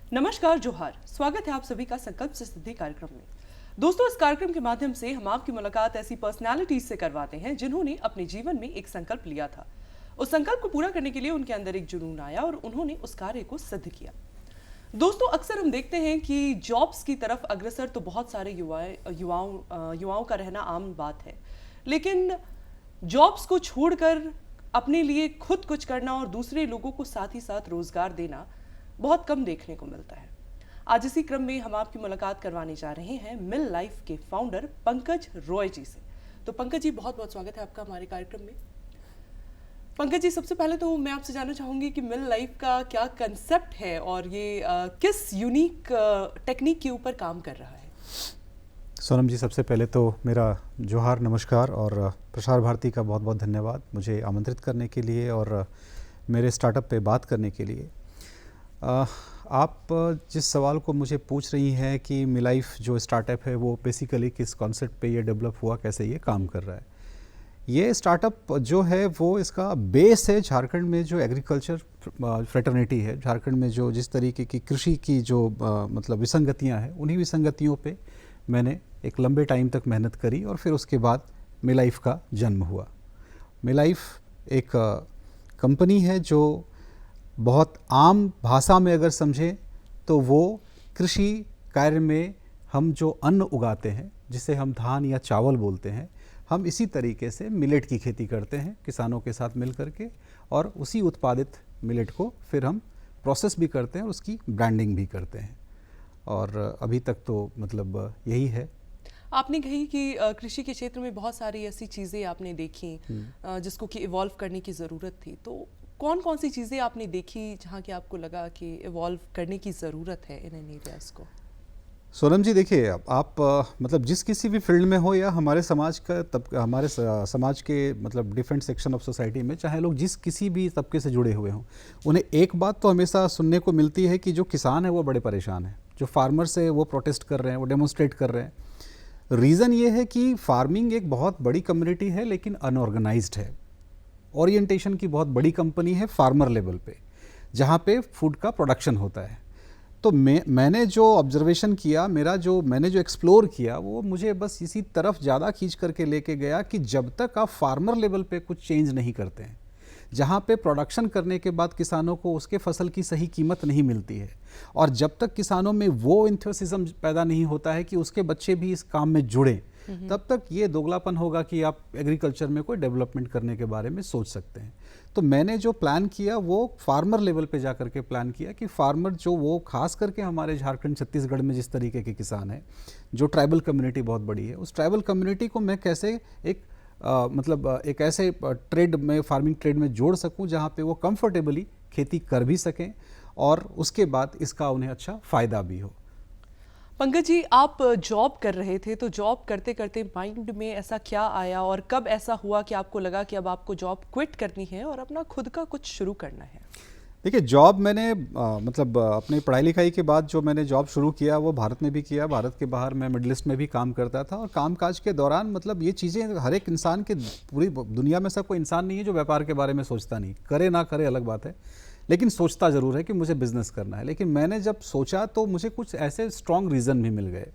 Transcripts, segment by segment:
नमस्कार, जोहार। स्वागत है आप सभी का संकल्प से सिद्धि कार्यक्रम में। दोस्तों, इस कार्यक्रम के माध्यम से हम आपकी मुलाकात ऐसी पर्सनालिटीज से करवाते हैं जिन्होंने अपने जीवन में एक संकल्प लिया था। उस संकल्प को पूरा करने के लिए उनके अंदर एक जुनून आया और उन्होंने उस कार्य को सिद्ध किया। दोस्तों, अक्सर हम देखते हैं कि जॉब्स की तरफ अग्रसर तो बहुत सारे युवाओं का रहना आम बात है, लेकिन जॉब्स को छोड़कर अपने लिए खुद कुछ करना और दूसरे लोगों को साथ ही साथ रोजगार देना बहुत कम देखने को मिलता है। आज इसी क्रम में हम आपकी मुलाकात करवाने जा रहे हैं मिल लाइफ के फाउंडर पंकज रॉय जी से। तो पंकज जी, बहुत बहुत स्वागत है आपका हमारे कार्यक्रम में। पंकज जी, सबसे पहले तो मैं आपसे जानना चाहूंगी कि मिल लाइफ का क्या कंसेप्ट है और ये किस यूनिक टेक्निक के ऊपर काम कर रहा है। सोनम जी, सबसे पहले तो मेरा जोहार, नमस्कार और प्रसार भारती का बहुत बहुत धन्यवाद मुझे आमंत्रित करने के लिए और मेरे स्टार्टअप पे बात करने के लिए। आप जिस सवाल को मुझे पूछ रही हैं कि मिल लाइफ जो स्टार्टअप है वो बेसिकली किस कॉन्सेप्ट पे ये डेवलप हुआ, कैसे ये काम कर रहा है। ये स्टार्टअप जो है वो इसका बेस है झारखंड में जो एग्रीकल्चर फ्रेटर्निटी है, झारखंड में जो जिस तरीके की कृषि की जो मतलब विसंगतियां हैं, उन्हीं विसंगतियों पे मैंने एक लंबे टाइम तक मेहनत करी और फिर उसके बाद मिल लाइफ का जन्म हुआ। मिल लाइफ एक कंपनी है जो बहुत आम भाषा में अगर समझें तो वो कृषि कार्य में हम जो अन्न उगाते हैं, जिसे हम धान या चावल बोलते हैं, हम इसी तरीके से मिलेट की खेती करते हैं किसानों के साथ मिल करके, और उसी उत्पादित मिलेट को फिर हम प्रोसेस भी करते हैं और उसकी ब्रांडिंग भी करते हैं। और अभी तक तो मतलब यही है। आपने कही कि कृषि के क्षेत्र में बहुत सारी ऐसी चीज़ें आपने देखी जिसको कि इवॉल्व करने की ज़रूरत थी। तो कौन कौन सी चीज़ें आपने देखी जहाँ कि आपको लगा कि इवॉल्व करने की ज़रूरत है इन एरियाज़ को? सोनम जी, देखिए, आप मतलब जिस किसी भी फील्ड में हो या हमारे समाज का हमारे समाज के मतलब डिफरेंट सेक्शन ऑफ सोसाइटी में, चाहे लोग जिस किसी भी तबके से जुड़े हुए हों, उन्हें एक बात तो हमेशा सुनने को मिलती है कि जो किसान है वो बड़े परेशान हैं, जो फार्मर्स है वो प्रोटेस्ट कर रहे हैं, वो डेमोन्स्ट्रेट कर रहे हैं। रीज़न ये है कि फार्मिंग एक बहुत बड़ी कम्युनिटी है लेकिन अनऑर्गेनाइज्ड है। ओरिएंटेशन की बहुत बड़ी कंपनी है फार्मर लेवल पे, जहाँ पे फूड का प्रोडक्शन होता है। तो मैंने जो ऑब्जर्वेशन किया, मैंने जो एक्सप्लोर किया, वो मुझे बस इसी तरफ ज़्यादा खींच करके लेके गया कि जब तक आप फार्मर लेवल पे कुछ चेंज नहीं करते हैं, जहाँ पे प्रोडक्शन करने के बाद किसानों को उसके फसल की सही कीमत नहीं मिलती है, और जब तक किसानों में वो एंथुसियाज्म पैदा नहीं होता है कि उसके बच्चे भी इस काम में जुड़ें, तब तक ये दोगलापन होगा कि आप एग्रीकल्चर में कोई डेवलपमेंट करने के बारे में सोच सकते हैं। तो मैंने जो प्लान किया वो फार्मर लेवल पे जाकर के प्लान किया कि फार्मर जो वो खास करके हमारे झारखंड छत्तीसगढ़ में जिस तरीके के किसान हैं, जो ट्राइबल कम्युनिटी बहुत बड़ी है, उस ट्राइबल कम्युनिटी को मैं कैसे एक ऐसे ट्रेड में, फार्मिंग ट्रेड में जोड़ सकूं जहां पे वो कंफर्टेबली खेती कर भी सकें और उसके बाद इसका उन्हें अच्छा फ़ायदा भी हो। पंकज जी, आप जॉब कर रहे थे, तो जॉब करते करते माइंड में ऐसा क्या आया और कब ऐसा हुआ कि आपको लगा कि अब आपको जॉब क्विट करनी है और अपना खुद का कुछ शुरू करना है? देखिए, जॉब मैंने अपने पढ़ाई लिखाई के बाद जो मैंने जॉब शुरू किया वो भारत में भी किया, भारत के बाहर मैं मिडिल ईस्ट में भी काम करता था। और कामकाज के दौरान मतलब ये चीज़ें हर एक इंसान के, पूरी दुनिया में सब कोई इंसान नहीं है जो व्यापार के बारे में सोचता नहीं, करे ना करे अलग बात है, लेकिन सोचता ज़रूर है कि मुझे बिज़नेस करना है। लेकिन मैंने जब सोचा तो मुझे कुछ ऐसे स्ट्रॉन्ग रीज़न भी मिल गए,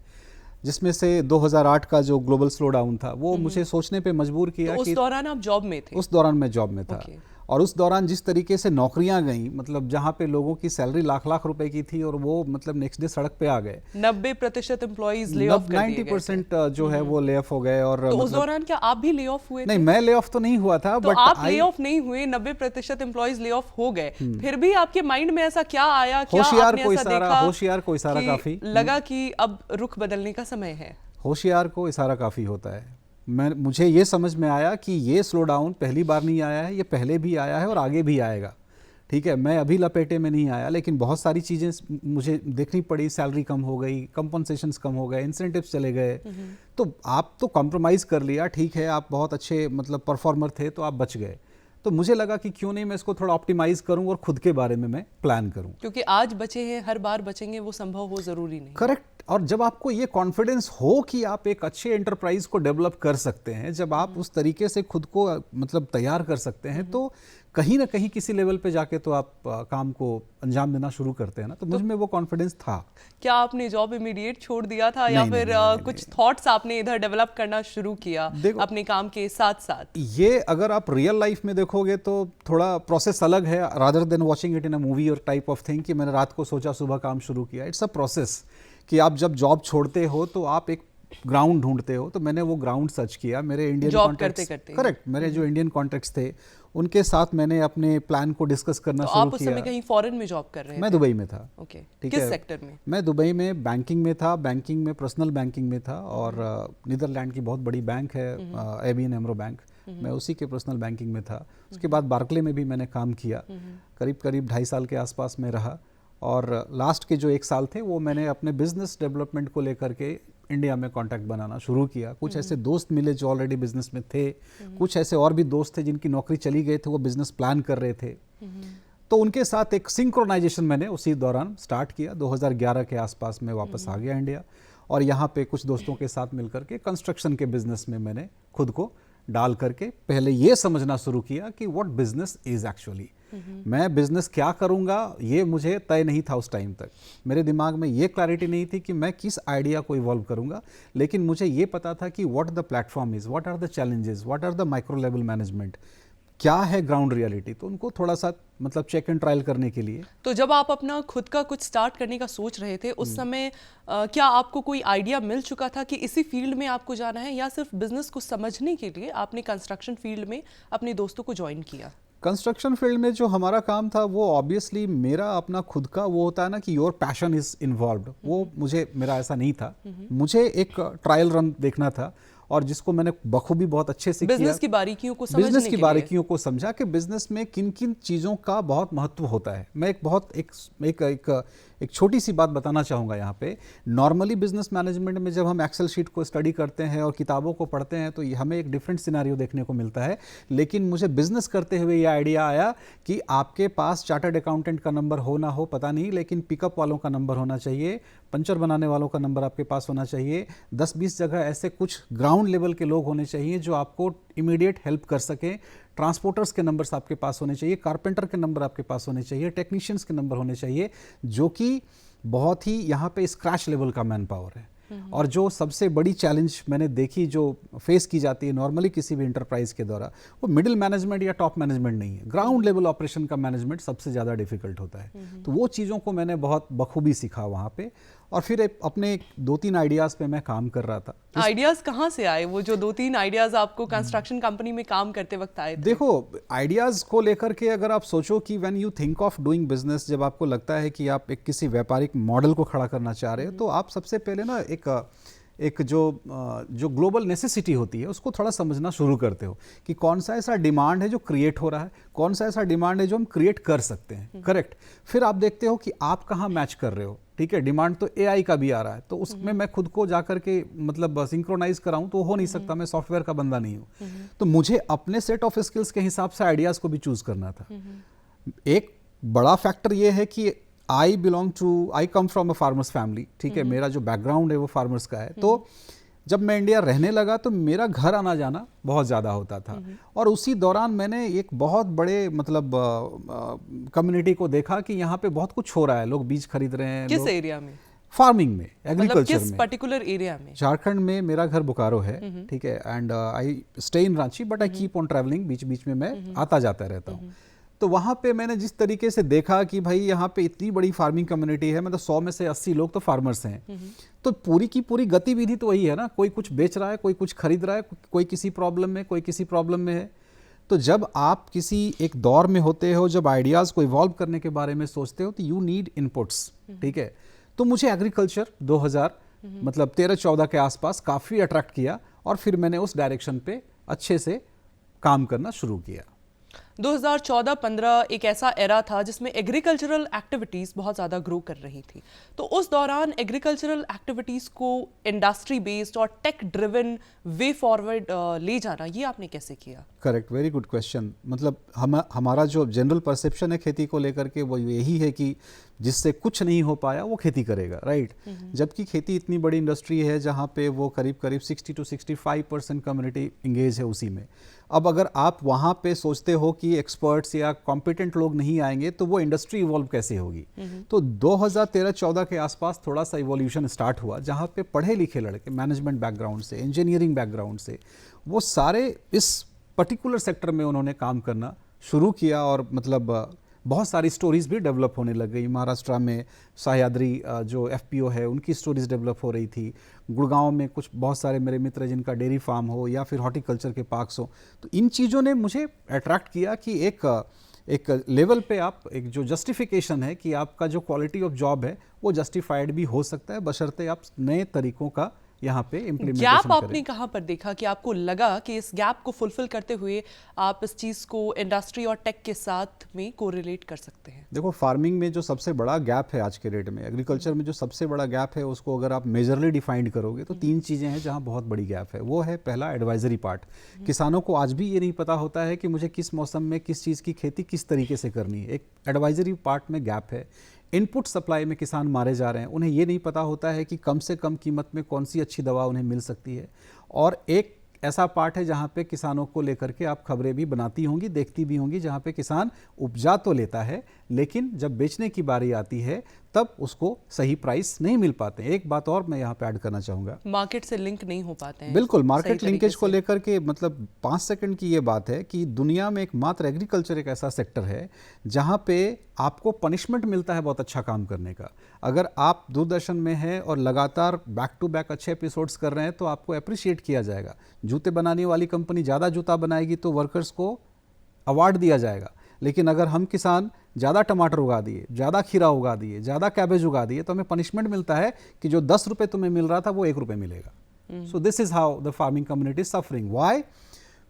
जिसमें से 2008 का जो ग्लोबल स्लो डाउन था वो मुझे सोचने पे मजबूर किया। तो उस दौरान आप जॉब में थे? उस दौरान मैं जॉब में था। और उस दौरान जिस तरीके से नौकरियां गई, मतलब जहां पे लोगों की सैलरी लाख लाख रुपए की थी और वो मतलब नेक्स्ट डे सड़क पे आ गए। 90% एम्प्लॉइज ले ऑफ कर दिए गए। 90% जो है वो ले ऑफ हो गए। और तो उस दौरान क्या आप भी ले ऑफ हुए थे? नहीं, मैं ले ऑफ तो नहीं हुआ था। तो बट आप ले ऑफ नहीं हुए, 90% एम्प्लॉइज ले ऑफ हो गए, फिर भी आपके माइंड में ऐसा क्या आया? क्या आपने ऐसा देखा? होशियार को इशारा काफी लगा कि अब रुख बदलने का समय है। होशियार को इशारा काफी होता है। मुझे ये समझ में आया कि ये स्लो डाउन पहली बार नहीं आया है, ये पहले भी आया है और आगे भी आएगा। ठीक है, मैं अभी लपेटे में नहीं आया, लेकिन बहुत सारी चीज़ें मुझे देखनी पड़ी। सैलरी कम हो गई, कंपनसेशंस कम हो गए, इंसेंटिव्स चले गए। तो आप तो कॉम्प्रोमाइज़ कर लिया, ठीक है, आप बहुत अच्छे मतलब परफॉर्मर थे तो आप बच गए। तो मुझे लगा कि क्यों नहीं मैं इसको थोड़ा ऑप्टिमाइज करूं और खुद के बारे में मैं प्लान करूं, क्योंकि आज बचे हैं, हर बार बचेंगे वो संभव हो जरूरी नहीं। करेक्ट। और जब आपको ये कॉन्फिडेंस हो कि आप एक अच्छे एंटरप्राइज को डेवलप कर सकते हैं, जब आप उस तरीके से खुद को मतलब तैयार कर सकते हैं, तो कहीं ना कहीं किसी लेवल पे जाके तो आप काम को अंजाम देना शुरू करते हैं ना, तो मुझ में वो कॉन्फिडेंस था। क्या आपने जॉब इमीडिएट छोड़ दिया था या नहीं, फिर नहीं, नहीं, कुछ थॉट्स आपने इधर डेवलप करना शुरू किया अपने काम के साथ साथ? ये अगर आप रियल लाइफ में देखोगे तो थोड़ा प्रोसेस अलग है, rather than watching it in a movie और टाइप ऑफ थिंग कि मैंने रात को सोचा सुबह काम शुरू किया। इट्स अ प्रोसेस कि आप जब जॉब छोड़ते हो तो आप एक ग्राउंड ढूंढते हो, तो मैंने वो ग्राउंड सर्च किया। मेरे इंडियन जॉब करते करते, करेक्ट, मेरे जो इंडियन कॉन्टेक्ट्स थे उनके साथ मैंने अपने प्लान को डिस्कस करना शुरू किया। आप उस समय कहीं फॉरेन में जॉब कर रहे थे? मैं दुबई में था। ओके, ठीक किस है, सेक्टर में? मैं दुबई में बैंकिंग में था, बैंकिंग में पर्सनल बैंकिंग में था, और नीदरलैंड की बहुत बड़ी बैंक है एबीएन एमरो बैंक, मैं उसी के पर्सनल बैंकिंग में था। उसके बाद बार्कले में भी मैंने काम किया, करीब करीब 2.5 साल के आसपास में रहा, और लास्ट के जो 1 साल थे वो मैंने अपने बिजनेस डेवलपमेंट को लेकर के इंडिया में कांटेक्ट बनाना शुरू किया। कुछ ऐसे दोस्त मिले जो ऑलरेडी बिजनेस में थे, कुछ ऐसे और भी दोस्त थे जिनकी नौकरी चली गई थे, वो बिजनेस प्लान कर रहे थे, तो उनके साथ एक सिंक्रोनाइजेशन मैंने उसी दौरान स्टार्ट किया। 2011 के आसपास में वापस आ गया इंडिया, और यहाँ पे कुछ दोस्तों के साथ मिलकर के कंस्ट्रक्शन के बिजनेस में मैंने खुद को डाल करके पहले ये समझना शुरू किया कि व्हाट बिजनेस इज एक्चुअली। मैं बिजनेस क्या करूंगा ये मुझे तय नहीं था उस टाइम तक। मेरे दिमाग में ये क्लैरिटी नहीं थी कि मैं किस आइडिया को इवॉल्व करूंगा, लेकिन मुझे ये पता था कि what the platform is, what are the challenges, what are the micro level management, क्या है ग्राउंड रियलिटी। तो उनको थोड़ा सा मतलब चेक एंड ट्रायल करने के लिए। तो जब आप अपना खुद का कुछ स्टार्ट करने का सोच रहे थे उस समय क्या आपको कोई आइडिया मिल चुका था कि इसी फील्ड में आपको जाना है, या सिर्फ बिजनेस को समझने के लिए आपने कंस्ट्रक्शन फील्ड में अपने दोस्तों को ज्वाइन किया? कंस्ट्रक्शन फील्ड में जो हमारा काम था वो ऑब्वियसली मेरा अपना खुद का वो होता है ना कि योर पैशन इज इन्वॉल्व्ड, वो मुझे, मेरा ऐसा नहीं था। मुझे एक ट्रायल रन देखना था, और जिसको मैंने बखूबी बहुत अच्छे से बिजनेस की बारीकियों को समझने बिजनेस की बारीकियों को समझा कि बिजनेस में किन किन चीज़ों का बहुत महत्व होता है। मैं एक छोटी सी बात बताना चाहूँगा यहाँ पे। नॉर्मली बिजनेस मैनेजमेंट में जब हम एक्सेल शीट को स्टडी करते हैं और किताबों को पढ़ते हैं तो हमें एक डिफरेंट सिनेरियो देखने को मिलता है, लेकिन मुझे बिजनेस करते हुए ये आइडिया आया कि आपके पास चार्टर्ड अकाउंटेंट का नंबर हो ना हो पता नहीं, लेकिन पिकअप वालों का नंबर होना चाहिए, पंचर बनाने वालों का नंबर आपके पास होना चाहिए, 10-20 जगह ऐसे कुछ ग्राउंड लेवल के लोग होने चाहिए जो आपको इमीडिएट हेल्प कर सकें, ट्रांसपोर्टर्स के नंबर्स आपके पास होने चाहिए, कारपेंटर के नंबर आपके पास होने चाहिए, टेक्नीशियंस के नंबर होने चाहिए, जो कि बहुत ही यहाँ पे स्क्रैच लेवल का मैन पावर है। और जो सबसे बड़ी चैलेंज मैंने देखी जो फेस की जाती है नॉर्मली किसी भी इंटरप्राइज के द्वारा, वो मिडिल मैनेजमेंट या टॉप मैनेजमेंट नहीं है, ग्राउंड लेवल ऑपरेशन का मैनेजमेंट सबसे ज़्यादा डिफिकल्ट होता है। तो वो चीज़ों को मैंने बहुत बखूबी सीखा वहाँ पे, और फिर अपने 2-3 आइडियाज़ पे मैं काम कर रहा था। आइडियाज़ कहाँ से आए, वो जो 2-3 आइडियाज़ आपको कंस्ट्रक्शन कंपनी में काम करते वक्त आए थे? देखो, आइडियाज़ को लेकर के अगर आप सोचो कि when you think of doing business, जब आपको लगता है कि आप एक किसी व्यापारिक मॉडल को खड़ा करना चाह रहे हो, तो आप सबसे पहले ना एक जो ग्लोबल नेसेसिटी होती है उसको थोड़ा समझना शुरू करते हो कि कौन सा ऐसा डिमांड है जो क्रिएट हो रहा है, कौन सा ऐसा डिमांड है जो हम क्रिएट कर सकते हैं। करेक्ट। फिर आप देखते हो कि आप कहाँ मैच कर रहे हो। ठीक है, डिमांड तो एआई का भी आ रहा है, तो उसमें मैं खुद को जाकर के मतलब सिंक्रोनाइज कराऊं तो हो नहीं सकता, मैं सॉफ्टवेयर का बंदा नहीं हूं। तो मुझे अपने सेट ऑफ स्किल्स के हिसाब से आइडियाज को भी चूज करना था। एक बड़ा फैक्टर ये है कि I come from a farmers family. ठीक है, मेरा जो बैकग्राउंड है वो फार्मर्स का है। तो जब मैं इंडिया रहने लगा तो मेरा घर आना जाना बहुत ज़्यादा होता था, और उसी दौरान मैंने एक बहुत बड़े मतलब कम्युनिटी को देखा कि यहाँ पे बहुत कुछ हो रहा है, लोग बीज खरीद रहे हैं। किस एरिया में? फार्मिंग में, एग्रीकल्चर मतलब किस में। पर्टिकुलर एरिया में? झारखंड में मेरा घर बोकारो है। ठीक है, and I stay in Ranchi, but I keep on travelling, बीच बीच में मैं आता जाता रहता हूँ। तो वहाँ पे मैंने जिस तरीके से देखा कि भाई यहाँ पे इतनी बड़ी फार्मिंग कम्युनिटी है, मतलब 100 में से 80 लोग तो फार्मर्स हैं। तो पूरी की पूरी गतिविधि तो वही है ना, कोई कुछ बेच रहा है, कोई कुछ खरीद रहा है, कोई किसी प्रॉब्लम में, कोई किसी प्रॉब्लम में है। तो जब आप किसी एक दौर में होते हो, जब आइडियाज़ को इवॉल्व करने के बारे में सोचते हो, तो यू नीड इनपुट्स। ठीक है, तो मुझे एग्रीकल्चर 2000 मतलब 13-14 के आसपास काफ़ी अट्रैक्ट किया, और फिर मैंने उस डायरेक्शन पे अच्छे से काम करना शुरू किया। 2014-15 एक ऐसा एरा था जिसमें एग्रीकल्चरल एक्टिविटीज़ बहुत ज़्यादा ग्रो कर रही थी। तो उस दौरान एग्रीकल्चरल एक्टिविटीज़ को इंडस्ट्री बेस्ड और टेक ड्रिवन वे फॉरवर्ड ले जाना, ये आपने कैसे किया? Correct, very good question. मतलब हमारा जो जनरल परसेप्शन है खेती को लेकर के वो यही है कि जिससे कुछ नहीं हो पाया वो खेती करेगा, राइट? जबकि खेती इतनी बड़ी इंडस्ट्री है जहाँ पे वो करीब 60 to 65% कम्युनिटी इंगेज है उसी में। अब अगर आप वहाँ पे सोचते हो कि कि एक्सपर्ट्स या कॉम्पिटेंट लोग नहीं आएंगे तो वो इंडस्ट्री इवॉल्व कैसे होगी। तो 2013-14 के आसपास थोड़ा सा इवोल्यूशन स्टार्ट हुआ, जहाँ पे पढ़े लिखे लड़के मैनेजमेंट बैकग्राउंड से, इंजीनियरिंग बैकग्राउंड से, वो सारे इस पर्टिकुलर सेक्टर में उन्होंने काम करना शुरू किया और मतलब बहुत सारी स्टोरीज भी डेवलप होने लग गई। महाराष्ट्र में सह्याद्री जो एफपीओ है उनकी स्टोरीज डेवलप हो रही थी। गुड़गांव में कुछ बहुत सारे मेरे मित्र जिनका डेयरी फार्म हो या फिर हॉर्टिकल्चर के पार्क्स हो, तो इन चीज़ों ने मुझे अट्रैक्ट किया कि एक लेवल पे आप एक जो जस्टिफिकेशन है कि आपका जो क्वालिटी ऑफ जॉब है वो जस्टिफाइड भी हो सकता है, बशर्ते आप नए तरीकों का यहाँ पे इम्प्लीमेंटेशन गैप आपने कहाँ पर देखा कि आपको लगा कि इस गैप को फुलफिल करते हुए आप इस चीज़ को इंडस्ट्री और टेक के साथ में कोरिलेट कर सकते हैं? देखो, फार्मिंग में जो सबसे बड़ा गैप है आज के डेट में, एग्रीकल्चर में जो सबसे बड़ा गैप है, उसको अगर आप मेजरली डिफाइंड करोगे तो 3 चीज़ें हैं जहाँ बहुत बड़ी गैप है। वो है पहला एडवाइजरी पार्ट। किसानों को आज भी ये नहीं पता होता है कि मुझे किस मौसम में किस चीज़ की खेती किस तरीके से करनी है। एक एडवाइजरी पार्ट में गैप है। इनपुट सप्लाई में किसान मारे जा रहे हैं, उन्हें ये नहीं पता होता है कि कम से कम कीमत में कौन सी अच्छी दवा उन्हें मिल सकती है। और एक ऐसा पार्ट है जहाँ पे किसानों को लेकर के आप खबरें भी बनाती होंगी, देखती भी होंगी, जहाँ पे किसान उपजा तो लेता है लेकिन जब बेचने की बारी आती है तब उसको सही प्राइस नहीं मिल पाते। एक बात और मैं यहाँ पे ऐड करना चाहूँगा, मार्केट से लिंक नहीं हो पाते हैं। बिल्कुल, मार्केट लिंकेज को लेकर के मतलब 5 सेकंड की ये बात है कि दुनिया में एकमात्र एग्रीकल्चर एक ऐसा सेक्टर है जहाँ पे आपको पनिशमेंट मिलता है बहुत अच्छा काम करने का। अगर आप दूरदर्शन में हैं और लगातार बैक टू बैक अच्छे एपिसोड्स कर रहे हैं तो आपको अप्रिशिएट किया जाएगा। जूते बनाने वाली कंपनी ज़्यादा जूता बनाएगी तो वर्कर्स को अवार्ड दिया जाएगा, लेकिन अगर हम किसान ज़्यादा टमाटर उगा दिए, ज़्यादा खीरा उगा दिए, ज़्यादा कैबेज उगा दिए तो हमें पनिशमेंट मिलता है कि जो 10 रुपये तुम्हें मिल रहा था वो 1 रुपये मिलेगा। So this is how the farming community is suffering. Why?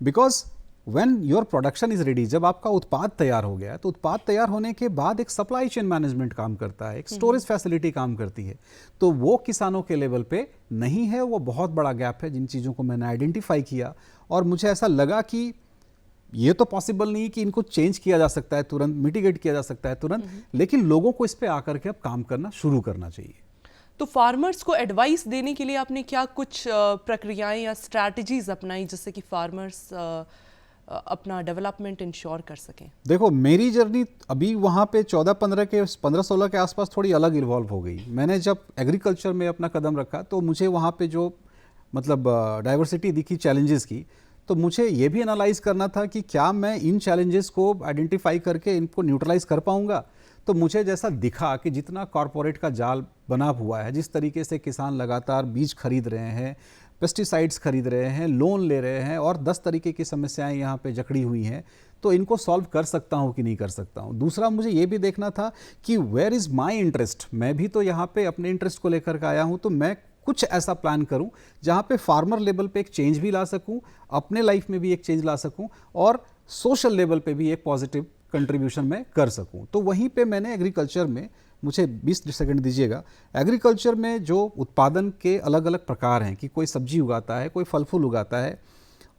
Because when your production is ready, जब आपका उत्पाद तैयार हो गया तो उत्पाद तैयार होने के बाद एक सप्लाई चेन मैनेजमेंट काम करता है, एक स्टोरेज फैसिलिटी काम करती है, तो वो किसानों के लेवल पे नहीं है। वो बहुत बड़ा गैप है जिन चीज़ों को मैंने आइडेंटिफाई किया और मुझे ऐसा लगा कि ये तो पॉसिबल नहीं कि इनको चेंज किया जा सकता है तुरंत, मिटिगेट किया जा सकता है तुरंत, लेकिन लोगों को इस पे आकर के अब काम करना शुरू करना चाहिए। तो फार्मर्स को एडवाइस देने के लिए आपने क्या कुछ प्रक्रियाएं या स्ट्रैटेजीज अपनाई जिससे कि फार्मर्स अपना डेवलपमेंट इंश्योर कर सकें? देखो, मेरी जर्नी अभी वहाँ पे 15-16 के आसपास थोड़ी अलग इन्वॉल्व हो गई। मैंने जब एग्रीकल्चर में अपना कदम रखा तो मुझे वहाँ पे जो मतलब डाइवर्सिटी दिखी चैलेंजेस की, तो मुझे ये भी एनालाइज करना था कि क्या मैं इन चैलेंजेस को आइडेंटिफाई करके इनको न्यूट्रलाइज कर पाऊंगा। तो मुझे जैसा दिखा कि जितना कॉरपोरेट का जाल बना हुआ है, जिस तरीके से किसान लगातार बीज खरीद रहे हैं, पेस्टिसाइड्स खरीद रहे हैं, लोन ले रहे हैं और 10 तरीके की समस्याएं यहाँ पे जकड़ी हुई हैं, तो इनको सॉल्व कर सकता हूँ कि नहीं कर सकता हूँ। दूसरा, मुझे ये भी देखना था कि वेयर इज़ माई इंटरेस्ट। मैं भी तो यहाँ पे अपने इंटरेस्ट को लेकर के आया हूँ, तो मैं कुछ ऐसा प्लान करूं जहां पे फार्मर लेवल पे एक चेंज भी ला सकूं, अपने लाइफ में भी एक चेंज ला सकूं और सोशल लेवल पे भी एक पॉजिटिव कंट्रीब्यूशन मैं कर सकूं। तो वहीं पे मैंने एग्रीकल्चर में, मुझे 20 सेकंड दीजिएगा, एग्रीकल्चर में जो उत्पादन के अलग अलग प्रकार हैं कि कोई सब्जी उगाता है, कोई फल फूल उगाता है,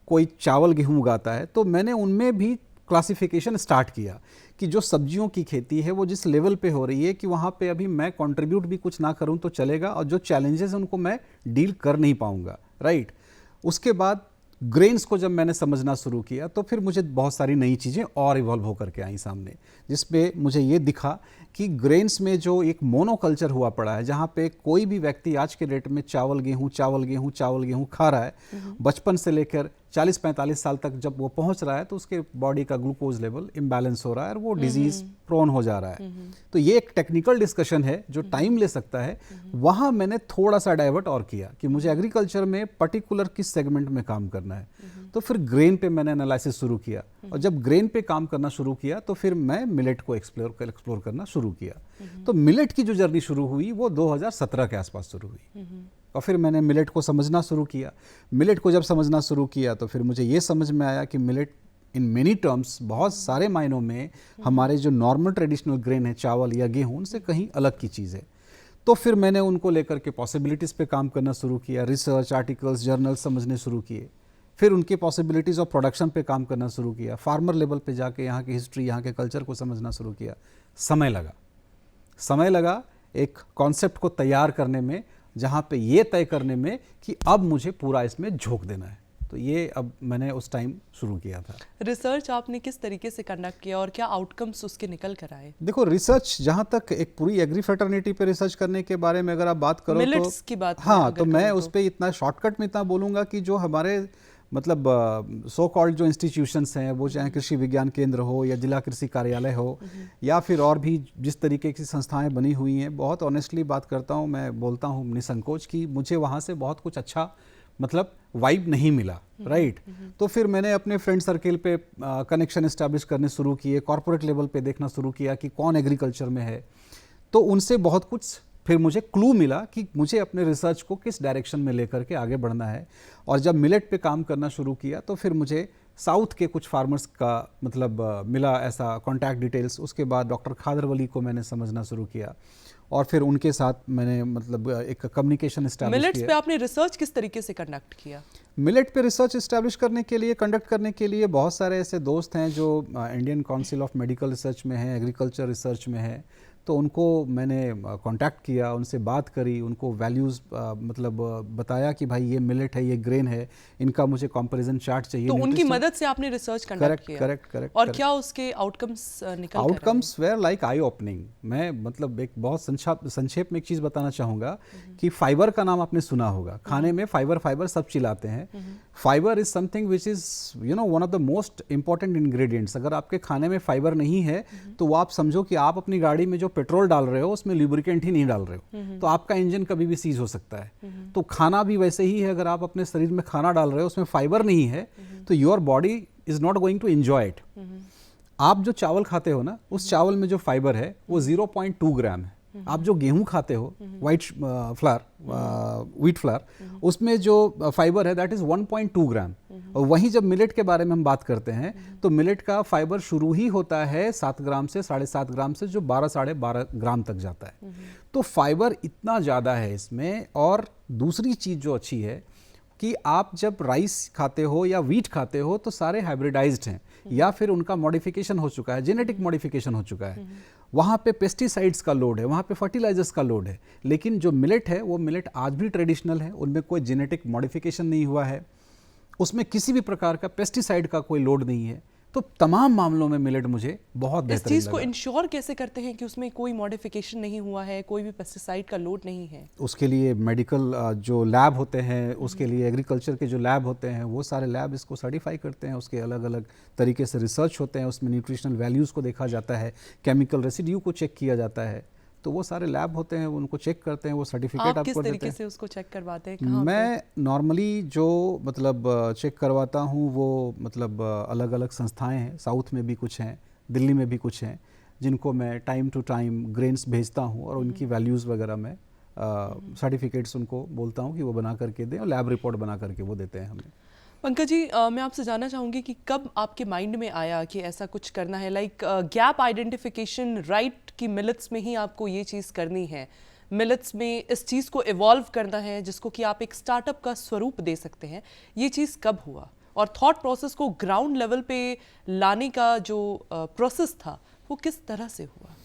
कोई चावल गेहूँ उगाता है, तो मैंने उनमें भी क्लासिफिकेशन स्टार्ट किया कि जो सब्जियों की खेती है वो जिस लेवल पे हो रही है कि वहाँ पे अभी मैं कंट्रीब्यूट भी कुछ ना करूँ तो चलेगा और जो चैलेंजेस उनको मैं डील कर नहीं पाऊँगा, राइट। उसके बाद ग्रेन्स को जब मैंने समझना शुरू किया तो फिर मुझे बहुत सारी नई चीज़ें और इवॉल्व होकर के आई सामने, जिसपे मुझे ये दिखा कि ग्रेन्स में जो एक मोनोकल्चर हुआ पड़ा है, जहाँ पे कोई भी व्यक्ति आज के डेट में चावल गेहूँ खा रहा है, बचपन से लेकर 40-45 साल तक जब वो पहुंच रहा है तो उसके बॉडी का ग्लूकोज लेवल इम्बैलेंस हो रहा है और वो डिजीज प्रोन हो जा रहा है। तो ये एक टेक्निकल डिस्कशन है जो टाइम ले सकता है। वहां मैंने थोड़ा सा डाइवर्ट और किया कि मुझे एग्रीकल्चर में पर्टिकुलर किस सेगमेंट में काम करना है, तो फिर ग्रेन पे मैंने एनालिसिस शुरू किया और जब ग्रेन पे काम करना शुरू किया तो फिर मैं मिलेट को एक्सप्लोर करना शुरू किया। तो मिलेट की जो जर्नी शुरू हुई वो 2017 के आसपास शुरू हुई और फिर मैंने मिलेट को समझना शुरू किया। मिलेट को जब समझना शुरू किया तो फिर मुझे ये समझ में आया कि मिलेट इन मेनी टर्म्स, बहुत सारे मायनों में हमारे जो नॉर्मल ट्रेडिशनल ग्रेन है चावल या गेहूं, उनसे कहीं अलग की चीज़ है। तो फिर मैंने उनको लेकर के पॉसिबिलिटीज़ पे काम करना शुरू किया, रिसर्च आर्टिकल्स जर्नल समझने शुरू किए, फिर उनके पॉसिबिलिटीज़ ऑफ प्रोडक्शन पे काम करना शुरू किया, फार्मर लेवल पे जाके यहाँ की हिस्ट्री, यहाँ के कल्चर को समझना शुरू किया। समय लगा एक कॉन्सेप्ट को तैयार करने में, जहाँ पे ये तय करने में कि अब मुझे पूरा इसमें झोंक देना है। तो ये अब मैंने उस टाइम शुरू किया था। रिसर्च आपने किस तरीके से कंडक्ट किया और क्या आउटकम्स उसके निकल कर आए? देखो, रिसर्च जहाँ तक एक पूरी एग्री फ्रेटर्निटी पे रिसर्च करने के बारे में अगर आप बात करो मिलेट्स तो की बात हाँ, तो मैं उस पर इतना शॉर्टकट में इतना बोलूँगा कि जो हमारे मतलब सो कॉल्ड जो इंस्टीट्यूशंस हैं, वो चाहे कृषि विज्ञान केंद्र हो या जिला कृषि कार्यालय हो या फिर और भी जिस तरीके की संस्थाएं बनी हुई हैं, बहुत ऑनेस्टली बात करता हूं, मैं बोलता हूं निसंकोच कि मुझे वहां से बहुत कुछ अच्छा मतलब वाइब नहीं मिला, राइट। तो फिर मैंने अपने फ्रेंड सर्किल पे कनेक्शन इस्टेब्लिश करने शुरू किए, कॉर्पोरेट लेवल पे देखना शुरू किया कि कौन एग्रीकल्चर में है, तो उनसे बहुत कुछ फिर मुझे क्लू मिला कि मुझे अपने रिसर्च को किस डायरेक्शन में लेकर के आगे बढ़ना है। और जब मिलेट पे काम करना शुरू किया तो फिर मुझे साउथ के कुछ फार्मर्स का मतलब मिला ऐसा कॉन्टैक्ट डिटेल्स। उसके बाद डॉक्टर खादरवली को मैंने समझना शुरू किया और फिर उनके साथ मैंने मतलब एक कम्युनिकेशन एस्टैब्लिश किया। मिलेट्स पे आपने रिसर्च किस तरीके से कंडक्ट किया? मिलेट पे रिसर्च एस्टैब्लिश करने के लिए, कंडक्ट करने के लिए बहुत सारे ऐसे दोस्त हैं जो Indian council of medical research में हैं, एग्रीकल्चर रिसर्च में है, तो उनको मैंने कांटेक्ट किया, उनसे बात करी, उनको वैल्यूज़ मतलब बताया कि भाई ये मिलेट है, ये ग्रेन है, इनका मुझे कंपैरिजन चार्ट चाहिए। तो उनकी मदद से आपने रिसर्च कंडक्ट किया? करेक्ट। और क्या उसके आउटकम्स निकल कर आए? Outcomes were like eye opening. मैं मतलब एक बहुत संक्षेप में एक चीज़ बताना चाहूँगा कि फाइबर का नाम आपने सुना होगा। खाने में फाइबर सब चिल्लाते हैं। Fibre is something which is one of the most important ingredients. अगर आपके खाने में फाइबर नहीं है तो वो आप समझो कि आप अपनी गाड़ी में जो पेट्रोल डाल रहे हो उसमें लुब्रिकेंट ही नहीं डाल रहे हो, तो आपका इंजन कभी भी सीज हो सकता है। तो खाना भी वैसे ही है, अगर आप अपने शरीर में खाना डाल रहे हो उसमें फाइबर नहीं है तो your body is not going to enjoy it. आप जो चावल खाते हो ना, उस चावल में जो फाइबर है वो 0.2 ग्राम है। आप जो गेहूं खाते हो, व्हीट फ्लावर, उसमें जो फाइबर है दैट इज 1.2 ग्राम। और वहीं जब मिलेट के बारे में हम बात करते हैं तो मिलेट का फाइबर शुरू ही होता है 7 ग्राम से 7.5 ग्राम से, जो 12-12.5 ग्राम तक जाता है। तो फाइबर इतना ज़्यादा है इसमें। और दूसरी चीज़ जो अच्छी है कि आप जब राइस खाते हो या वीट खाते हो तो सारे हाइब्रिडाइज्ड हैं या फिर उनका मॉडिफिकेशन हो चुका है, जेनेटिक मॉडिफिकेशन हो चुका है। वहाँ पे पेस्टिसाइड्स का लोड है, वहाँ पे फर्टिलाइजर्स का लोड है। लेकिन जो मिलेट है वो मिलेट आज भी ट्रेडिशनल है, उनमें कोई जेनेटिक मॉडिफिकेशन नहीं हुआ है, उसमें किसी भी प्रकार का पेस्टिसाइड का कोई लोड नहीं है। तो तमाम मामलों में मिलेट मुझे बहुत बेहतर लगा। इस चीज़ को इंश्योर कैसे करते हैं कि उसमें कोई मॉडिफिकेशन नहीं हुआ है, कोई भी पेस्टिसाइड का लोड नहीं है? उसके लिए मेडिकल जो लैब होते हैं, उसके लिए एग्रीकल्चर के जो लैब होते हैं, वो सारे लैब इसको सर्टिफाई करते हैं। उसके अलग अलग तरीके से रिसर्च होते हैं, उसमें न्यूट्रिशनल वैल्यूज़ को देखा जाता है, केमिकल रेसिड्यू को चेक किया जाता है। तो वो सारे लैब होते हैं, उनको चेक करते हैं, वो सर्टिफिकेट आपको देते हैं। आप किस तरीके से उसको चेक करवाते हैं? कहाँ मैं नॉर्मली जो मतलब चेक करवाता हूँ वो मतलब अलग अलग संस्थाएं हैं, साउथ में भी कुछ हैं, दिल्ली में भी कुछ हैं, जिनको मैं टाइम टू टाइम ग्रेन्स भेजता हूँ और उनकी वैल्यूज़ वगैरह में सर्टिफिकेट्स उनको बोलता हूँ कि वो बना करके दें और लैब रिपोर्ट बना करके वो देते हैं हमें। पंकज जी, मैं आपसे जानना चाहूँगी कि कब आपके माइंड में आया कि ऐसा कुछ करना है, लाइक गैप आइडेंटिफिकेशन, राइट कि मिलेट्स में ही आपको ये चीज़ करनी है, मिलेट्स में इस चीज़ को इवॉल्व करना है जिसको कि आप एक स्टार्टअप का स्वरूप दे सकते हैं, ये चीज़ कब हुआ? और थॉट प्रोसेस को ग्राउंड लेवल पे लाने का जो प्रोसेस था वो किस तरह से हुआ?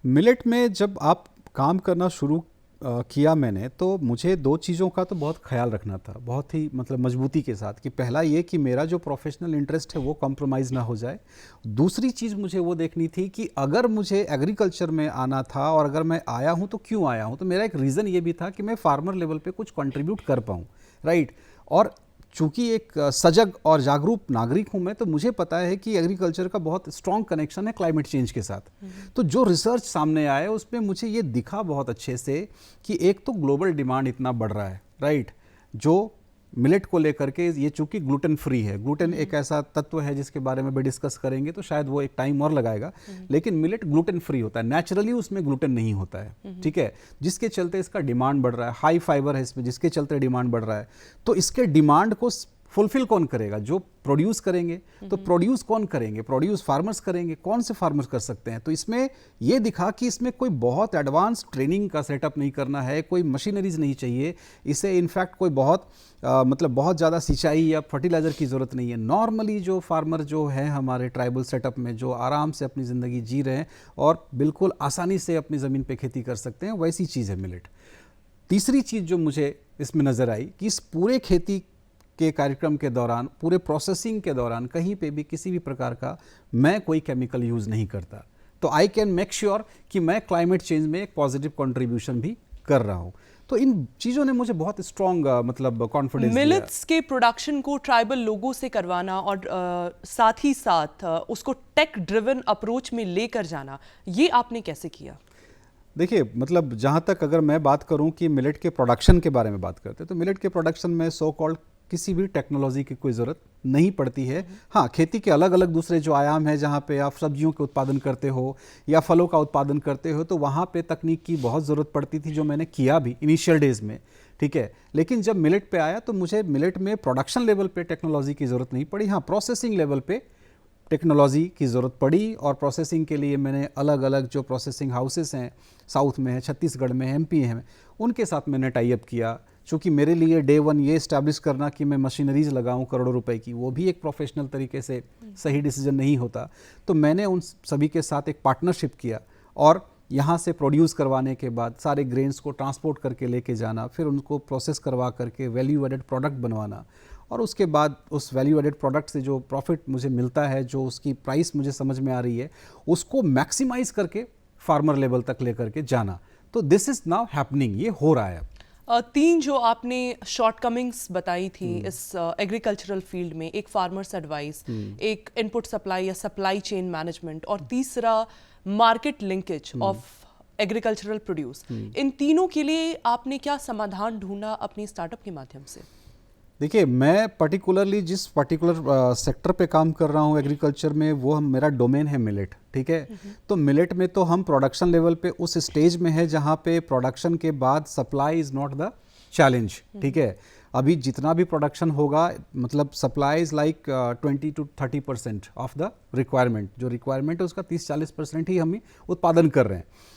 मिलेट में जब आप काम करना शुरू किया मैंने, तो मुझे 2 चीज़ों का तो बहुत ख्याल रखना था, बहुत ही मतलब मजबूती के साथ, कि पहला ये कि मेरा जो प्रोफेशनल इंटरेस्ट है वो कॉम्प्रोमाइज़ ना हो जाए। दूसरी चीज़ मुझे वो देखनी थी कि अगर मुझे एग्रीकल्चर में आना था और अगर मैं आया हूँ तो क्यों आया हूँ। तो मेरा एक रीज़न ये भी था कि मैं फार्मर लेवल पे कुछ कंट्रीब्यूट कर पाऊँ, राइट। और चूँकि एक सजग और जागरूक नागरिक हूँ मैं, तो मुझे पता है कि एग्रीकल्चर का बहुत स्ट्रॉन्ग कनेक्शन है क्लाइमेट चेंज के साथ। तो जो रिसर्च सामने आया उसमें मुझे ये दिखा बहुत अच्छे से कि एक तो ग्लोबल डिमांड इतना बढ़ रहा है, राइट, जो मिलेट को लेकर के, ये चूंकि ग्लूटेन फ्री है, ग्लूटेन एक ऐसा तत्व है जिसके बारे में भी डिस्कस करेंगे तो शायद वो एक टाइम और लगाएगा, लेकिन मिलेट ग्लूटेन फ्री होता है, नेचुरली उसमें ग्लूटेन नहीं होता है, ठीक है, जिसके चलते इसका डिमांड बढ़ रहा है, हाई फाइबर है इसमें जिसके चलते डिमांड बढ़ रहा है। तो इसके डिमांड को फुलफिल कौन करेगा? जो प्रोड्यूस करेंगे। तो प्रोड्यूस कौन करेंगे? प्रोड्यूस फार्मर्स करेंगे। कौन से फार्मर्स कर सकते हैं? तो इसमें ये दिखा कि इसमें कोई बहुत एडवांस ट्रेनिंग का सेटअप नहीं करना है, कोई मशीनरीज नहीं चाहिए, इसे इनफैक्ट कोई बहुत मतलब बहुत ज़्यादा सिंचाई या फर्टिलाइज़र की ज़रूरत नहीं है। नॉर्मली जो फार्मर जो है हमारे ट्राइबल सेटअप में, जो आराम से अपनी ज़िंदगी जी रहे हैं और बिल्कुल आसानी से अपनी ज़मीन पर खेती कर सकते हैं, वैसी चीज़ है मिलेट। तीसरी चीज़ जो मुझे इसमें नज़र आई कि इस पूरे खेती के कार्यक्रम के दौरान, पूरे प्रोसेसिंग के दौरान कहीं पे भी किसी भी प्रकार का मैं कोई केमिकल यूज़ नहीं करता। तो आई कैन मेक श्योर कि मैं क्लाइमेट चेंज में एक पॉजिटिव कंट्रीब्यूशन भी कर रहा हूँ। तो इन चीज़ों ने मुझे बहुत स्ट्रॉन्ग मतलब कॉन्फिडेंस दिया। मिलेट्स के प्रोडक्शन को ट्राइबल लोगों से करवाना और साथ ही साथ उसको टेक ड्रिवन अप्रोच में लेकर जाना, ये आपने कैसे किया? देखिए, मतलब जहाँ तक अगर मैं बात करूँ कि मिलेट के प्रोडक्शन के बारे में बात करते हैं, तो मिलेट के प्रोडक्शन में सो कॉल्ड किसी भी टेक्नोलॉजी की कोई ज़रूरत नहीं पड़ती है। हाँ, खेती के अलग अलग दूसरे जो आयाम है, जहाँ पे आप सब्जियों के उत्पादन करते हो या फलों का उत्पादन करते हो, तो वहाँ पे तकनीक की बहुत ज़रूरत पड़ती थी, जो मैंने किया भी इनिशियल डेज में, ठीक है। लेकिन जब मिलेट पे आया तो मुझे मिलेट में प्रोडक्शन लेवल पे टेक्नोलॉजी की ज़रूरत नहीं पड़ी। हाँ, प्रोसेसिंग लेवल पे टेक्नोलॉजी की ज़रूरत पड़ी, और प्रोसेसिंग के लिए मैंने अलग अलग जो प्रोसेसिंग हाउसेस हैं, साउथ में है, छत्तीसगढ़ में है, MP है, उनके साथ मैंने टाई अप किया। चूँकि मेरे लिए डे वन ये इस्टेब्लिश करना कि मैं मशीनरीज लगाऊं करोड़ों रुपए की, वो भी एक प्रोफेशनल तरीके से सही डिसीजन नहीं होता। तो मैंने उन सभी के साथ एक पार्टनरशिप किया, और यहाँ से प्रोड्यूस करवाने के बाद सारे ग्रेन्स को ट्रांसपोर्ट करके लेके जाना, फिर उनको प्रोसेस करवा करके वैल्यू एडेड प्रोडक्ट बनवाना, और उसके बाद उस वैल्यू एडेड प्रोडक्ट से जो प्रॉफिट मुझे मिलता है, जो उसकी प्राइस मुझे समझ में आ रही है, उसको मैक्सिमाइज करके फार्मर लेवल तक लेकर के जाना। तो दिस इज नाउ हैपनिंग, ये हो रहा है अब। तीन जो आपने शॉर्टकमिंग्स बताई थी इस एग्रीकल्चरल फील्ड में, एक फार्मर्स एडवाइस, एक इनपुट सप्लाई या सप्लाई चेन मैनेजमेंट, और तीसरा market linkage of agricultural produce, इन तीनों के लिए आपने क्या समाधान ढूंढा अपनी स्टार्टअप के माध्यम से? देखिए, मैं पर्टिकुलरली जिस पर्टिकुलर सेक्टर पे काम कर रहा हूँ एग्रीकल्चर में, वो मेरा डोमेन है मिलेट, ठीक है। तो मिलेट में तो हम प्रोडक्शन लेवल पे उस स्टेज में है जहाँ पे प्रोडक्शन के बाद supply is not the challenge, ठीक है। अभी जितना भी प्रोडक्शन होगा, मतलब supply is like 20 to 30% of the requirement. जो रिक्वायरमेंट है उसका 30-40% ही हम उत्पादन कर रहे हैं।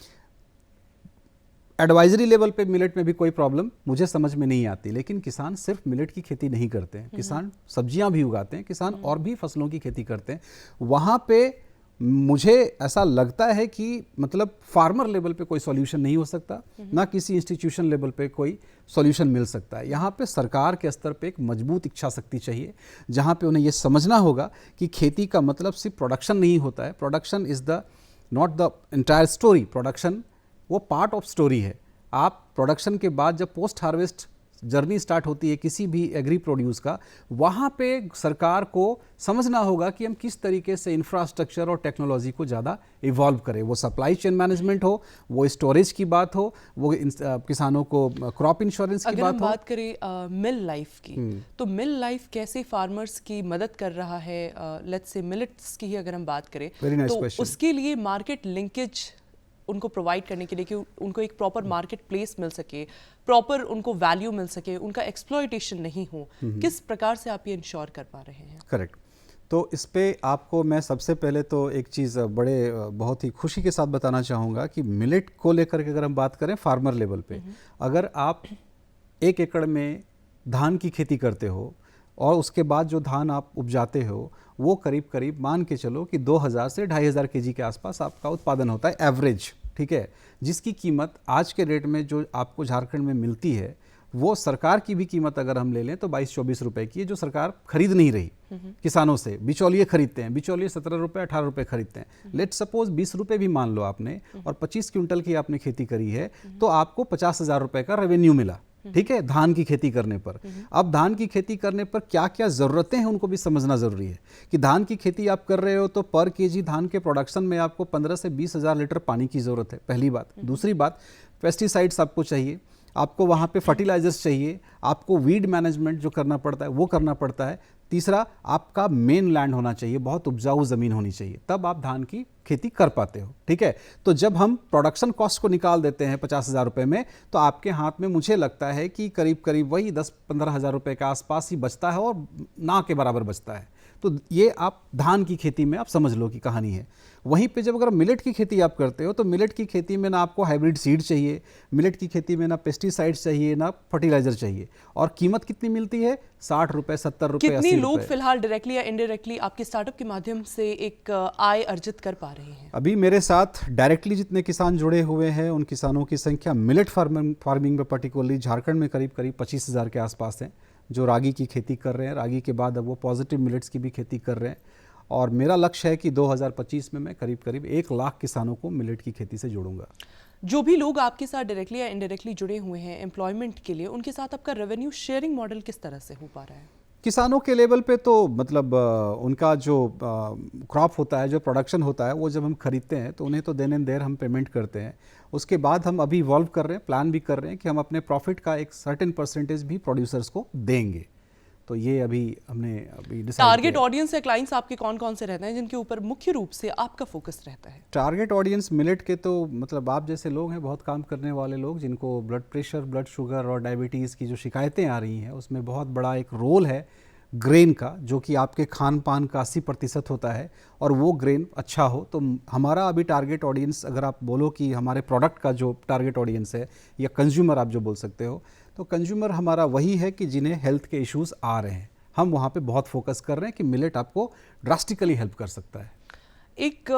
एडवाइजरी लेवल पे मिलेट में भी कोई प्रॉब्लम मुझे समझ में नहीं आती, लेकिन किसान सिर्फ मिलेट की खेती नहीं करते हैं, किसान सब्जियां भी उगाते हैं, किसान और भी फसलों की खेती करते हैं। वहाँ पे मुझे ऐसा लगता है कि मतलब फार्मर लेवल पे कोई सॉल्यूशन नहीं हो सकता, ना किसी इंस्टीट्यूशन लेवल पे कोई सॉल्यूशन मिल सकता है। यहाँ पे सरकार के स्तर पे एक मजबूत इच्छा शक्ति चाहिए, जहाँ पे उन्हें ये समझना होगा कि खेती का मतलब सिर्फ प्रोडक्शन नहीं होता है। Production is the not the entire story, production वो पार्ट ऑफ स्टोरी है। आप प्रोडक्शन के बाद जब पोस्ट हार्वेस्ट जर्नी स्टार्ट होती है किसी भी एग्री प्रोड्यूस का, वहाँ पे सरकार को समझना होगा कि हम किस तरीके से इंफ्रास्ट्रक्चर और टेक्नोलॉजी को ज़्यादा इवॉल्व करें। वो सप्लाई चेन मैनेजमेंट हो, वो स्टोरेज की बात हो, वो किसानों को क्रॉप इंश्योरेंस की बात हो। अगर हम बात करें मिल लाइफ की, तो मिल लाइफ कैसे फार्मर्स की मदद कर रहा है? लेट्स से मिलेट्स की ही अगर हम बात करें, तो उसके लिए मार्केट लिंकेज उनको प्रोवाइड करने के लिए कि उनको एक प्रॉपर मार्केट प्लेस मिल सके, प्रॉपर उनको वैल्यू मिल सके, उनका एक्सप्लॉयटेशन नहीं हो, किस प्रकार से आप ये इंश्योर कर पा रहे हैं? करेक्ट। तो इस पे आपको मैं सबसे पहले तो एक चीज़ बड़े बहुत ही खुशी के साथ बताना चाहूँगा कि मिलेट को लेकर के अगर हम बात करें फार्मर लेवल पे, अगर आप 1 एकड़ में धान की खेती करते हो और उसके बाद जो धान आप उपजाते हो वो करीब करीब मान के चलो कि 2000 से 2500 kg के आसपास आपका उत्पादन होता है एवरेज, ठीक है। जिसकी कीमत आज के रेट में जो आपको झारखंड में मिलती है, वो सरकार की भी कीमत अगर हम ले लें तो 22-24 रुपए की है, जो सरकार खरीद नहीं रही किसानों से। बिचौलिए खरीदते हैं, बिचौलिए 17 रुपये 18 रुपये खरीदते हैं। लेट सपोज 20 रुपये भी मान लो आपने, और 25 क्विंटल की आपने खेती करी है, तो आपको 50,000 रुपये का रेवेन्यू मिला, ठीक है, धान की खेती करने पर। अब धान की खेती करने पर क्या क्या ज़रूरतें हैं उनको भी समझना ज़रूरी है कि धान की खेती आप कर रहे हो तो पर केजी धान के प्रोडक्शन में आपको 15 से 20 हज़ार लीटर पानी की ज़रूरत है, पहली बात। दूसरी बात, पेस्टिसाइड्स आपको चाहिए, आपको वहाँ पे फर्टिलाइजर्स चाहिए, आपको वीड मैनेजमेंट जो करना पड़ता है वो करना पड़ता है। तीसरा, आपका मेन लैंड होना चाहिए, बहुत उपजाऊ ज़मीन होनी चाहिए, तब आप धान की खेती कर पाते हो, ठीक है। तो जब हम प्रोडक्शन कॉस्ट को निकाल देते हैं 50,000 रुपये में, तो आपके हाथ में मुझे लगता है कि करीब करीब वही 10-15 हज़ार रुपये के आसपास ही बचता है, और ना के बराबर बचता है। तो ये आप धान की खेती में आप समझ लो कि कहानी है। वहीं पे जब अगर मिलेट की खेती आप करते हो, तो मिलेट की खेती में ना आपको हाइब्रिड सीड चाहिए, मिलेट की खेती में ना पेस्टिसाइड्स चाहिए, ना फर्टिलाइजर चाहिए, और कीमत कितनी मिलती है? 60 रुपये, 70 रुपये, 80 रुपये। कितने लोग फिलहाल डायरेक्टली या इनडायरेक्टली आपके स्टार्टअप के माध्यम से एक आय अर्जित कर पा रहे हैं? अभी मेरे साथ डायरेक्टली जितने किसान जुड़े हुए हैं, उन किसानों की संख्या मिलेट फार्मिंग में पर्टिकुलरली झारखंड में करीब करीब 25,000 के आसपास है, जो रागी की खेती कर रहे हैं। रागी के बाद अब वो पॉजिटिव मिलेट्स की भी खेती कर रहे हैं और मेरा लक्ष्य है कि 2025 में मैं करीब करीब 1 लाख किसानों को मिलेट की खेती से जोड़ूंगा। जो भी लोग आपके साथ डायरेक्टली या इनडायरेक्टली जुड़े हुए हैं एम्प्लॉयमेंट के लिए, उनके साथ आपका रेवेन्यू शेयरिंग मॉडल किस तरह से हो पा रहा है? किसानों के लेवल पे तो मतलब उनका जो क्रॉप होता है, जो प्रोडक्शन होता है, वो जब हम खरीदते हैं तो उन्हें तो देन एंड देयर हम पेमेंट करते हैं। उसके बाद हम अभी इवॉल्व कर रहे हैं, प्लान भी कर रहे हैं कि हम अपने प्रॉफिट का एक सर्टेन परसेंटेज भी प्रोड्यूसर्स को देंगे। तो ये अभी हमने डिसाइड टारगेट किया। ऑडियंस या क्लाइंट्स आपके कौन कौन से रहते हैं जिनके ऊपर मुख्य रूप से आपका फोकस रहता है? टारगेट ऑडियंस मिलेट के तो मतलब आप जैसे लोग हैं, बहुत काम करने वाले लोग जिनको ब्लड प्रेशर, ब्लड शुगर और डायबिटीज़ की जो शिकायतें आ रही हैं, उसमें बहुत बड़ा एक रोल है ग्रेन का, जो कि आपके खान पान का 80% होता है और वो ग्रेन अच्छा हो। तो हमारा अभी टारगेट ऑडियंस, अगर आप बोलो कि हमारे प्रोडक्ट का जो टारगेट ऑडियंस है या कंज्यूमर आप जो बोल सकते हो, तो कंज्यूमर हमारा वही है कि जिन्हें हेल्थ के इश्यूज़ आ रहे हैं। हम वहाँ पे बहुत फोकस कर रहे हैं कि मिलेट आपको ड्रास्टिकली हेल्प कर सकता है। एक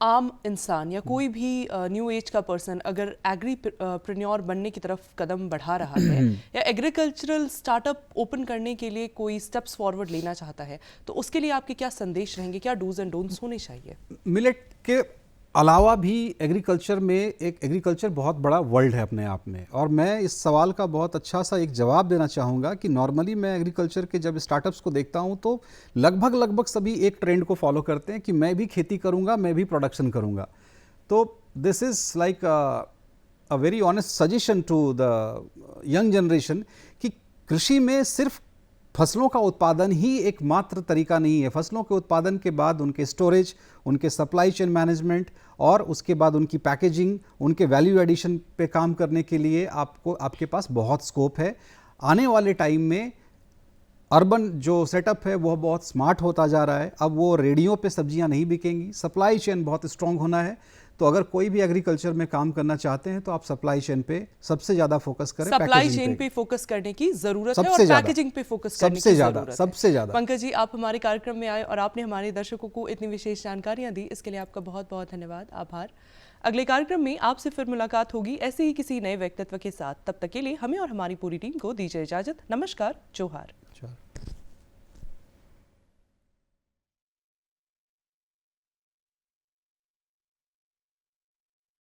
आम इंसान या कोई भी न्यू एज का पर्सन अगर एग्रीप्रेन्योर बनने की तरफ कदम बढ़ा रहा है या एग्रीकल्चरल स्टार्टअप ओपन करने के लिए कोई स्टेप्स फॉरवर्ड लेना चाहता है, तो उसके लिए आपके क्या संदेश रहेंगे, क्या डूज एंड डोंट्स होने चाहिए? मिलेट के अलावा भी एग्रीकल्चर में एक एग्रीकल्चर बहुत बड़ा वर्ल्ड है अपने आप में, और मैं इस सवाल का बहुत अच्छा सा एक जवाब देना चाहूँगा कि नॉर्मली मैं एग्रीकल्चर के जब स्टार्टअप्स को देखता हूँ तो लगभग सभी एक ट्रेंड को फॉलो करते हैं कि मैं भी खेती करूँगा, मैं भी प्रोडक्शन करूँगा। तो this is like a very honest suggestion to the young generation कि कृषि में सिर्फ फसलों का उत्पादन ही एकमात्र तरीका नहीं है। फसलों के उत्पादन के बाद उनके स्टोरेज, उनके सप्लाई चेन मैनेजमेंट और उसके बाद उनकी पैकेजिंग, उनके वैल्यू एडिशन पे काम करने के लिए आपके पास बहुत स्कोप है। आने वाले टाइम में अर्बन जो सेटअप है वो बहुत स्मार्ट होता जा रहा है। अब वो रेडियो पे सब्जियां नहीं बिकेंगी, सप्लाई चेन बहुत स्ट्रांग होना है। तो अगर कोई भी एग्रीकल्चर में काम करना चाहते हैं तो आप सप्लाई चेन पे सबसे ज्यादा फोकस करें। सप्लाई चेन पे फोकस करने की जरूरत है और पैकेजिंग पे फोकस करने की जरूरत है। सबसे ज्यादा। पंकज जी, आप हमारे कार्यक्रम में आए और आपने हमारे दर्शकों को इतनी विशेष जानकारियां दी, इसके लिए आपका बहुत बहुत धन्यवाद, आभार। अगले कार्यक्रम में आपसे फिर मुलाकात होगी ऐसे ही किसी नए व्यक्तित्व के साथ। तब तक के लिए हमें और हमारी पूरी टीम को दीजिए इजाजत। नमस्कार, जोहार।